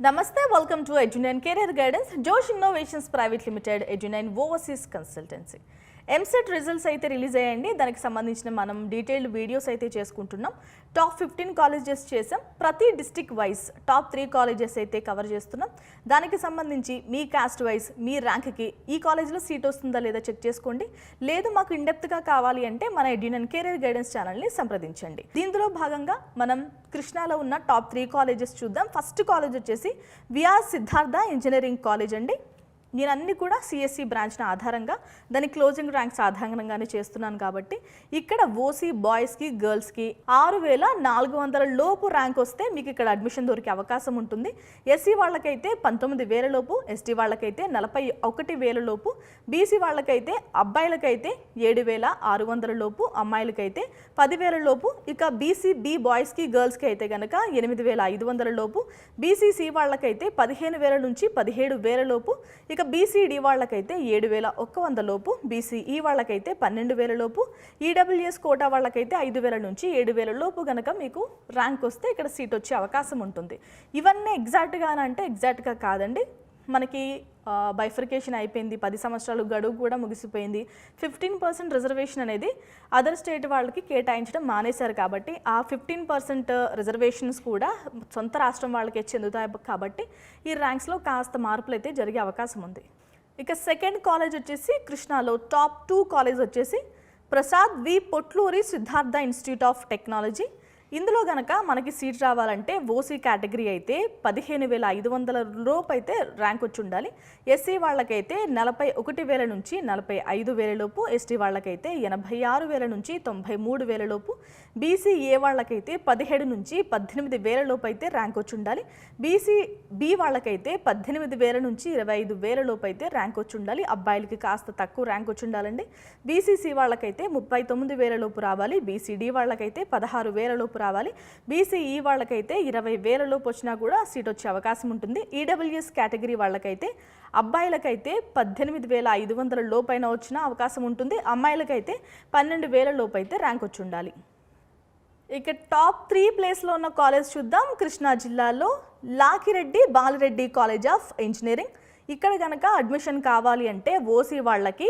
Namaste, welcome to Edunine Career Guidance, Josh Innovations Private Limited, Edunine Overseas Consultancy. EAMCET results అయితే release అయ్యండి. దానికి సంబంధించిన మనం డీటెయిల్డ్ వీడియోస్ అయితే చేసుకుంటున్నాం. టాప్ 15 కాలేజెస్ చేసాం. ప్రతి డిస్ట్రిక్ట్ వైజ్ టాప్ 3 కాలేజెస్ అయితే కవర్ చేస్తున్నాం. దానికి సంబంధించి మీ కాస్ట్ వైజ్ మీ ర్యాంక్కి ఈ కాలేజ్లో సీట్ వస్తుందా లేదా చెక్ చేసుకోండి. లేదు మాకు ఇన్డెప్త్గా కావాలి అంటే మన ఎడ్యునైన్ కెరీర్ గైడెన్స్ ఛానల్ని సంప్రదించండి. దీంట్లో భాగంగా మనం కృష్ణాలో ఉన్న టాప్ 3 కాలేజెస్ చూద్దాం. ఫస్ట్ కాలేజ్ వచ్చేసి విఆర్ సిద్ధార్థ ఇంజనీరింగ్ కాలేజ్ అండి. నేను అన్ని కూడా సిఎస్సి బ్రాంచ్న ఆధారంగా దాని క్లోజింగ్ ర్యాంక్స్ ఆధారంగానే చేస్తున్నాను కాబట్టి ఇక్కడ ఓసీ బాయ్స్కి గర్ల్స్కి 6400 లోపు ర్యాంక్ వస్తే మీకు ఇక్కడ అడ్మిషన్ దొరికే అవకాశం ఉంటుంది. ఎస్సీ వాళ్ళకైతే 19,000 లోపు, ఎస్టీ వాళ్ళకైతే 41,000 లోపు, బీసీ వాళ్ళకైతే అబ్బాయిలకైతే 7,600 లోపు, అమ్మాయిలకైతే 10,000 లోపు, ఇక బీసీ బి బాయ్స్కి గర్ల్స్కి అయితే కనుక 8,500 లోపు, బీసీసీ వాళ్ళకైతే 15,000 నుంచి 17,000 లోపు, ఇక బీసీడీ వాళ్ళకైతే 7,100 లోపు, బీసీఈ వాళ్ళకైతే 12,000 లోపు, ఈడబ్ల్యూఎస్ కోటా వాళ్ళకైతే 5,000 నుంచి 7,000 లోపు కనుక మీకు ర్యాంక్ వస్తే ఇక్కడ సీట్ వచ్చే అవకాశం ఉంటుంది. ఇవన్నీ ఎగ్జాక్ట్గా అంటే ఎగ్జాక్ట్గా కాదండి. మనకి బైఫర్కేషన్ అయిపోయింది, 10 సంవత్సరాలు గడువు కూడా ముగిసిపోయింది. 15% రిజర్వేషన్ అనేది అదర్ స్టేట్ వాళ్ళకి కేటాయించడం మానేశారు కాబట్టి ఆ 15% రిజర్వేషన్స్ కూడా సొంత రాష్ట్రం వాళ్ళకే చెందుతాయి కాబట్టి ఈ ర్యాంక్స్లో కాస్త మార్పులు అయితే జరిగే అవకాశం ఉంది. ఇక సెకండ్ కాలేజ్ వచ్చేసి కృష్ణాలో టాప్ 2 కాలేజ్ వచ్చేసి Prasad V Potluri Siddhartha Institute of Technology. ఇందులో కనుక మనకి సీట్ రావాలంటే ఓసీ కేటగిరీ అయితే 15,500 లోపు అయితే ర్యాంక్ వచ్చి ఉండాలి. ఎస్సీ వాళ్ళకైతే 41,000 నుంచి 45,000 లోపు, ఎస్టీ వాళ్ళకైతే 86,000 నుంచి 93,000 లోపు, బీసీఏ వాళ్ళకైతే 17 నుంచి 18,000 లోపు అయితే ర్యాంక్ వచ్చి ఉండాలి. బీసీ బి వాళ్ళకైతే 18,000 నుంచి 25,000 లోపు అయితే ర్యాంక్ వచ్చి ఉండాలి. అబ్బాయిలకి కాస్త తక్కువ ర్యాంక్ వచ్చి ఉండాలండి. బీసీసీ వాళ్ళకైతే 39,000 లోపు రావాలి, బీసీడీ వాళ్ళకైతే 16,000 లోపు రావాలి, బీసీఈ వాళ్ళకైతే 20,000 లోపు వచ్చినా కూడా సీట్ వచ్చే అవకాశం ఉంటుంది. ఈడబ్ల్యూఎస్ కేటగిరీ వాళ్ళకైతే అబ్బాయిలకైతే 18,500 లోపైన వచ్చిన అవకాశం ఉంటుంది, అమ్మాయిలకైతే 12,000 లోపు అయితే ర్యాంక్ వచ్చి ఉండాలి. ఇక టాప్ 3 ప్లేస్లో ఉన్న కాలేజ్ చూద్దాం. కృష్ణా జిల్లాలో లాకిరెడ్డి బాలరెడ్డి కాలేజ్ ఆఫ్ ఇంజనీరింగ్. ఇక్కడ కనుక అడ్మిషన్ కావాలి అంటే ఓసీ వాళ్ళకి